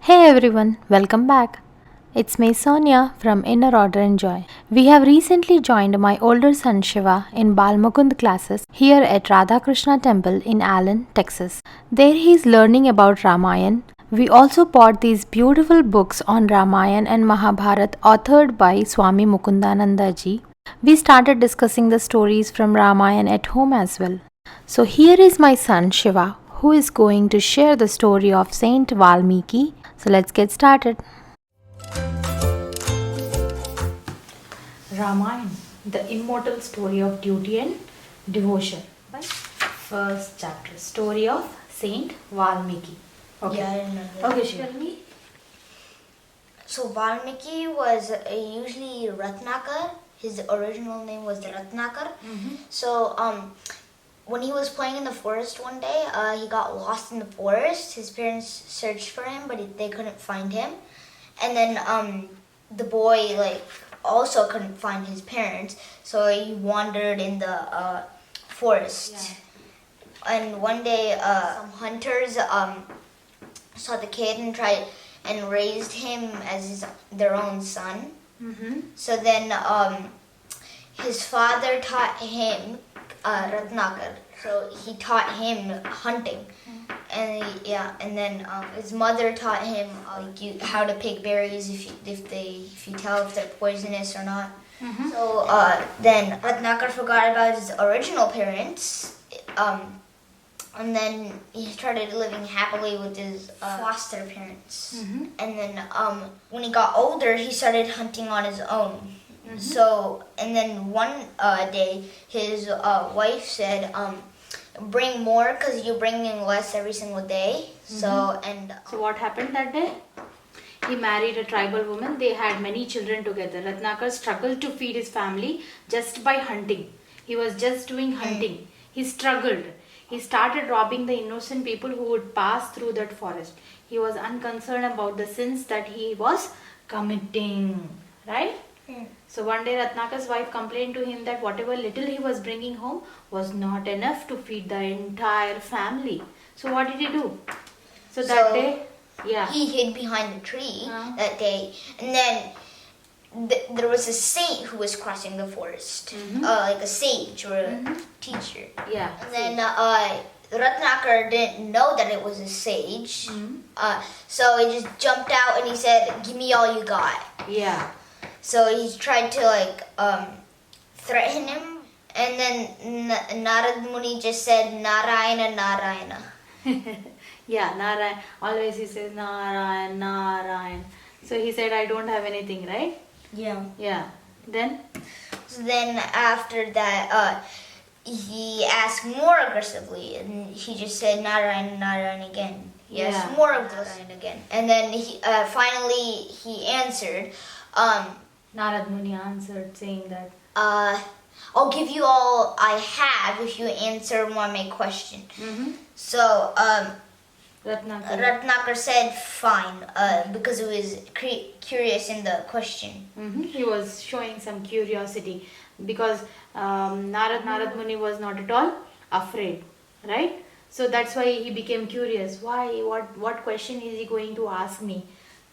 Hey everyone, welcome back. It's me Sonia from Inner Order and Joy. We have recently joined my older son Shiva in Balmukund classes here at Radha Krishna Temple in Allen, Texas. There he is learning about Ramayan. We also bought these beautiful books on Ramayan and Mahabharat authored by Swami Mukundananda ji. We started discussing the stories from Ramayan at home as well. So here is my son Shiva who is going to share the story of Saint Valmiki. So let's get started. Ramayana, the immortal story of duty and devotion. Right? First chapter, story of Saint Valmiki. Okay. Yeah, I didn't know that. Okay, tell me. So Valmiki was usually Ratnakar. His original name was Ratnakar. So when he was playing in the forest one day, he got lost in the forest. His parents searched for him, but they couldn't find him. And then the boy also couldn't find his parents, so he wandered in the forest. Yeah. And one day, some hunters saw the kid and tried and raised him as their own son. So then his father taught him Ratnakar, so he taught him hunting, and then his mother taught him how to pick berries if you tell if they're poisonous or not. So then Ratnakar forgot about his original parents, and then he started living happily with his foster parents. And then when he got older, he started hunting on his own. So, and then one day, his wife said, bring more because you're bringing less every single day. So what happened that day? He married a tribal woman. They had many children together. Ratnakar struggled to feed his family just by hunting. He was just doing hunting. He struggled. He started robbing the innocent people who would pass through that forest. He was unconcerned about the sins that he was committing. Right? So one day Ratnakar's wife complained to him that whatever little he was bringing home was not enough to feed the entire family. So what did he do? So that day, he hid behind the tree that day, and then there was a saint who was crossing the forest, like a sage or a teacher. Yeah. And then Ratnakar didn't know that it was a sage, so he just jumped out and he said, "Give me all you got." Yeah. So he tried to threaten him, and then Narad Muni just said Narayana, Narayana. Yeah, Narayan. Always he says Narayan, Narayan. So he said, I don't have anything, right? Yeah. Yeah. Then? So then after that, he asked more aggressively, and he just said Narayan, Narayan again. He asked more aggressively again, and then finally he answered. Narad Muni answered saying that, I'll give you all I have if you answer one of my question. So Ratnakar said fine, because he was curious in the question. He was showing some curiosity because Narad Muni was not at all afraid, right? So that's why he became curious. Why? What question is he going to ask me?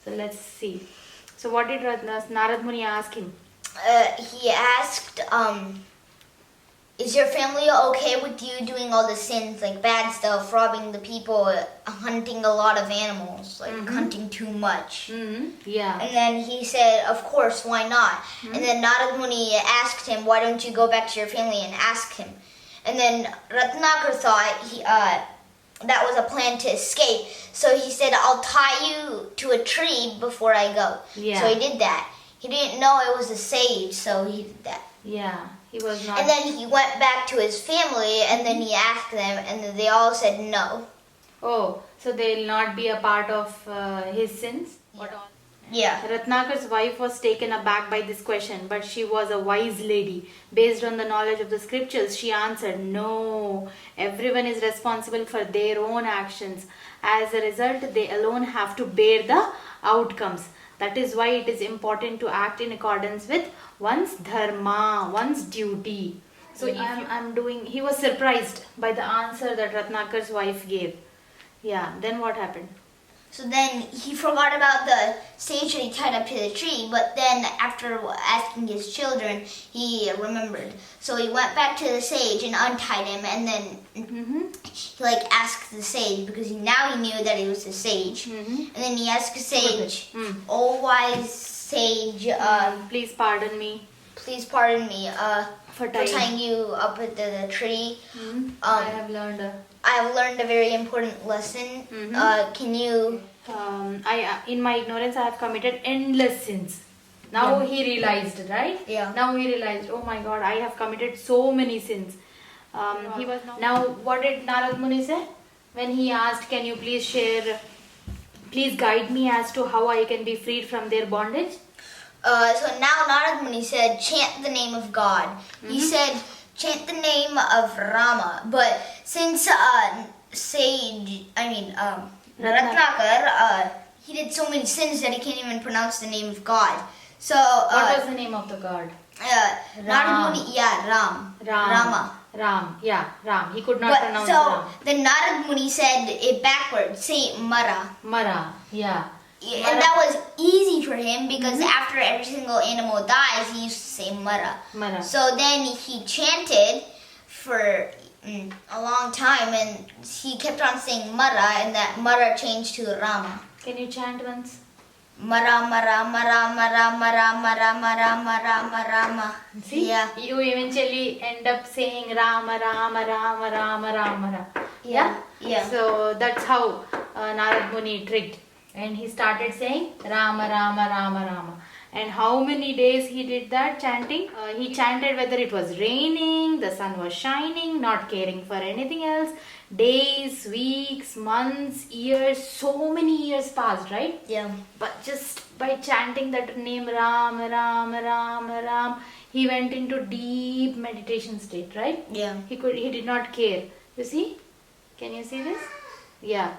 So let's see. So what did Narad Muni ask him? He asked, is your family okay with you doing all the sins, like bad stuff, robbing the people, hunting a lot of animals, hunting too much? Yeah. And then he said, of course, why not? And then Narad Muni asked him, why don't you go back to your family and ask him? And then Ratnakar thought that was a plan to escape. So he said, I'll tie you to a tree before I go. Yeah. So he did that. He didn't know it was a sage, so he did that. Yeah, he was not. And then he went back to his family, and then he asked them, and then they all said no. Oh, so they'll not be a part of his sins? Yeah. Ratnakar's wife was taken aback by this question, but she was a wise lady. Based on the knowledge of the scriptures, she answered, no, everyone is responsible for their own actions. As a result, they alone have to bear the outcomes. That is why it is important to act in accordance with one's dharma, one's duty. So he was surprised by the answer that Ratnakar's wife gave. Yeah, then what happened? So then he forgot about the sage that he tied up to the tree, but then after asking his children, he remembered. So he went back to the sage and untied him, and then he asked the sage, because now he knew that it was the sage. And then he asked the sage, "Oh wise sage, please pardon me. Please pardon me For for tying you up at the tree. I have learned a very important lesson. Can you?" In my ignorance, I have committed endless sins. Now he realized, right? Yeah. Now he realized, oh my God, I have committed so many sins. He was now. What did Narad Muni say when he asked, "Can you please share? Please guide me as to how I can be freed from their bondage?" So now Narad Muni said, "Chant the name of God." He said, "Chant the name of Rama." But since Ratnakar, he did so many sins that he can't even pronounce the name of God. So What was the name of the god? Narad Muni, Ram. Rama. Ram. He could not pronounce so Ram. then Narad Muni said it backwards, say Mara. Mara. Yeah. And that was easy for him because after every single animal dies, he used to say Mara. Mara. So then he chanted for a long time, and he kept on saying Mara, and that Mara changed to Rama. Can you chant once? Mara, Mara, Mara, Mara, Mara, Mara, Mara, Mara, Mara. See? Yeah. You eventually end up saying Rama, Rama, Rama, Rama, Rama. Yeah. Yeah. So that's how Narad Muni tricked. And he started saying Rama, Rama, Rama, Rama. And how many days he did that chanting? He chanted whether it was raining, the sun was shining, not caring for anything else. Days, weeks, months, years, so many years passed, right? Yeah. But just by chanting that name Ram, Ram, Ram, Ram, he went into deep meditation state, right? Yeah. He did not care. You see? Can you see this? Yeah.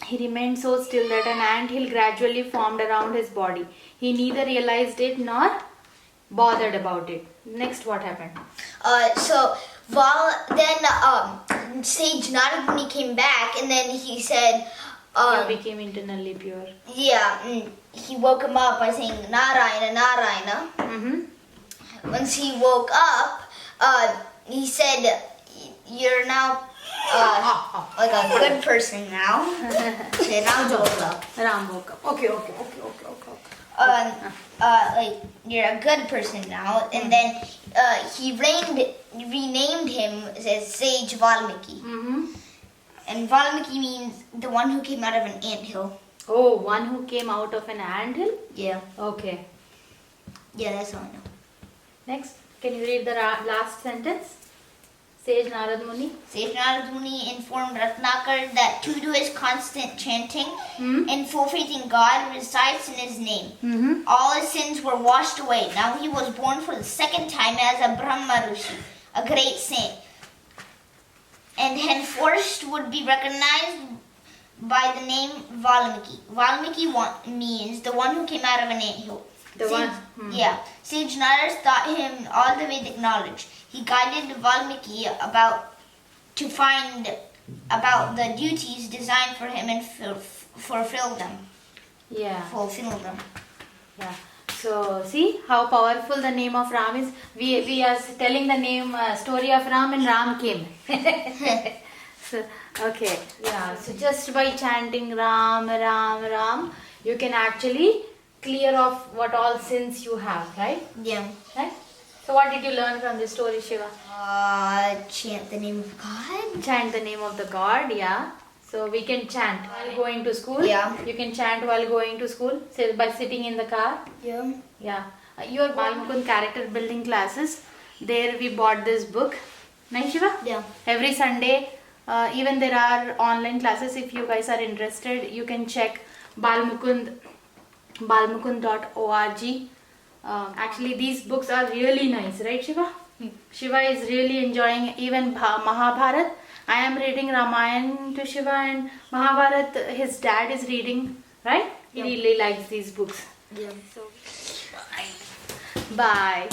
He remained so still that an anthill gradually formed around his body. He neither realized it nor bothered about it. Next, what happened? Then Sage Narad Muni came back, and then he said, He became internally pure. Yeah, he woke him up by saying Narayana, Narayana. Once he woke up, he said, "You're now like a good person now." Ram woke up. Ram woke up. Okay. You're a good person now. And then he renamed him as Sage Valmiki. And Valmiki means the one who came out of an anthill. Oh, one who came out of an anthill? Yeah. Okay. Yeah, that's all I know. Next, can you read the last sentence? Sage Narad Muni. Sage Narad Muni informed Ratnakar that due to his constant chanting and full faith in God resides in his name. All his sins were washed away. Now he was born for the second time as a Brahma Rishi, a great saint, and henceforth would be recognized by the name Valmiki. Valmiki means the one who came out of an anthill. Yeah. Sage Narad taught him all the Vedic knowledge. He guided Valmiki to find about the duties designed for him and fulfill them. Yeah. Fulfill them. Yeah. So see how powerful the name of Ram is. We are telling the name story of Ram, and Ram came. So, okay. Yeah. So just by chanting Ram, Ram, Ram, you can actually clear off what all sins you have, right? Yeah. Right? So what did you learn from this story, Shiva? Chant the name of God. Chant the name of the God, yeah. So we can chant while going to school. Yeah. You can chant while going to school, say by sitting in the car. Yeah. Yeah. Your Valmiki character building classes, there we bought this book. Nice, Shiva? Yeah. Every Sunday, even there are online classes. If you guys are interested, you can check balmukund.org. Actually, these books are really nice, right, Shiva? Shiva is really enjoying even Mahabharat. I am reading Ramayana to Shiva, and Mahabharat his dad is reading, right? He really likes these books. Yeah. So, bye.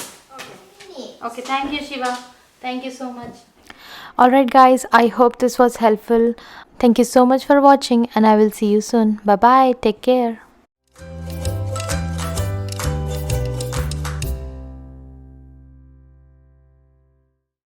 Okay, thank you, Shiva. Thank you so much. Alright, guys, I hope this was helpful. Thank you so much for watching, and I will see you soon. Bye bye. Take care.